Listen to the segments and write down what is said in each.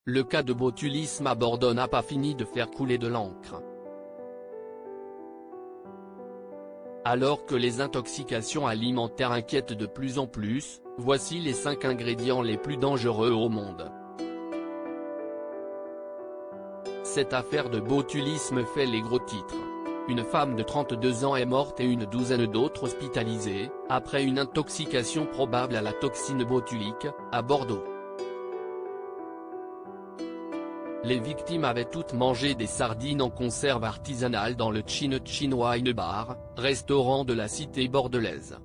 le cas de botulisme à Bordeaux n'a pas fini de faire couler de l'encre. Alors que les intoxications alimentaires inquiètent de plus en plus, voici les 5 ingrédients les plus dangereux au monde. Cette affaire de botulisme fait les gros titres. Une femme de 32 ans est morte et une douzaine d'autres hospitalisées, après une intoxication probable à la toxine botulique, à Bordeaux. Les victimes avaient toutes mangé des sardines en conserve artisanale dans le Chin Wine Bar, restaurant de la cité bordelaise.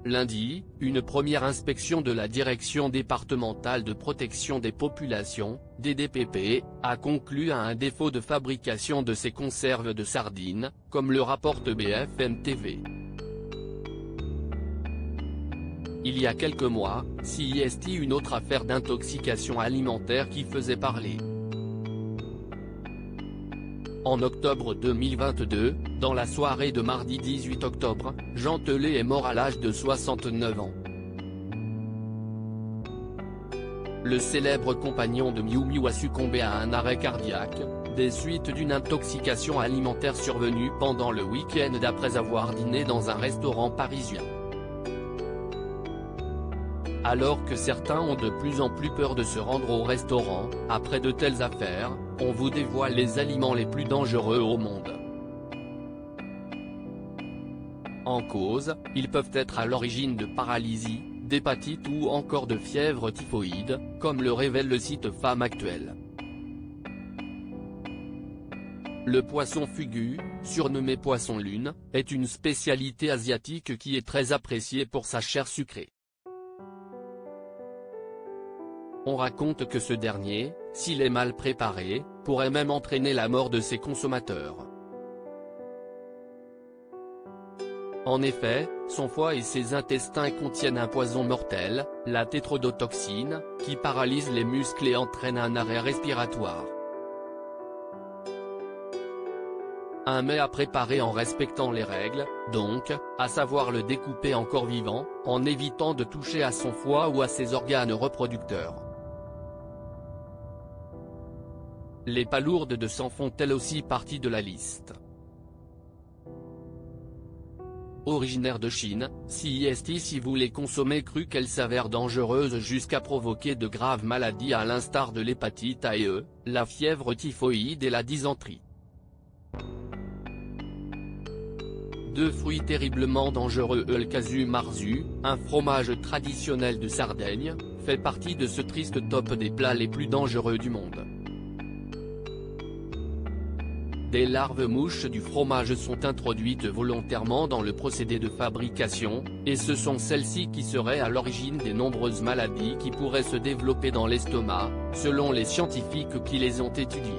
Lundi, une première inspection de la Direction départementale de protection des populations, DDPP, a conclu à un défaut de fabrication de ces conserves de sardines, comme le rapporte BFM TV. Il y a quelques mois, CIST une autre affaire d'intoxication alimentaire qui faisait parler. En octobre 2022, dans la soirée de mardi 18 octobre, Jean Tellet est mort à l'âge de 69 ans. Le célèbre compagnon de Miu Miu a succombé à un arrêt cardiaque, des suites d'une intoxication alimentaire survenue pendant le week-end après avoir dîné dans un restaurant parisien. Alors que certains ont de plus en plus peur de se rendre au restaurant, après de telles affaires, on vous dévoile les aliments les plus dangereux au monde. En cause, ils peuvent être à l'origine de paralysie, d'hépatite ou encore de fièvre typhoïde, comme le révèle le site Femme Actuelle. Le poisson fugu, surnommé poisson lune, est une spécialité asiatique qui est très appréciée pour sa chair sucrée. On raconte que ce dernier, s'il est mal préparé, pourrait même entraîner la mort de ses consommateurs. En effet, son foie et ses intestins contiennent un poison mortel, la tétrodotoxine, qui paralyse les muscles et entraîne un arrêt respiratoire. Un mets à préparer en respectant les règles, donc, à savoir le découper encore vivant, en évitant de toucher à son foie ou à ses organes reproducteurs. Les palourdes de sang font elles aussi partie de la liste. Originaire de Chine, CIST si vous les consommez crues qu'elles s'avèrent dangereuses jusqu'à provoquer de graves maladies à l'instar de l'hépatite A et E, la fièvre typhoïde et la dysenterie. Deux fruits terriblement dangereux. Le casu marzu, un fromage traditionnel de Sardaigne, fait partie de ce triste top des plats les plus dangereux du monde. Des larves mouches du fromage sont introduites volontairement dans le procédé de fabrication, et ce sont celles-ci qui seraient à l'origine des nombreuses maladies qui pourraient se développer dans l'estomac, selon les scientifiques qui les ont étudiées.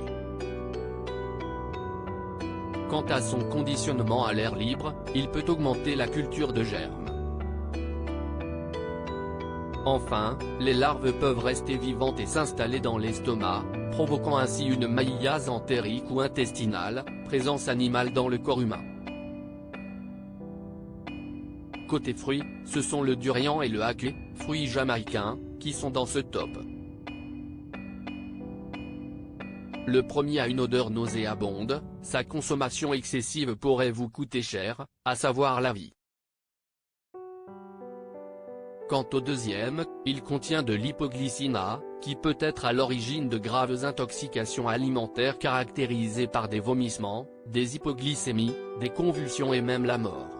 Quant à son conditionnement à l'air libre, il peut augmenter la culture de germes. Enfin, les larves peuvent rester vivantes et s'installer dans l'estomac, provoquant ainsi une maïllase entérique ou intestinale, présence animale dans le corps humain. Côté fruits, ce sont le durian et le haquet, fruits jamaïcains, qui sont dans ce top. Le premier a une odeur nauséabonde, sa consommation excessive pourrait vous coûter cher, à savoir la vie. Quant au deuxième, il contient de l'hypoglycine A, qui peut être à l'origine de graves intoxications alimentaires caractérisées par des vomissements, des hypoglycémies, des convulsions et même la mort.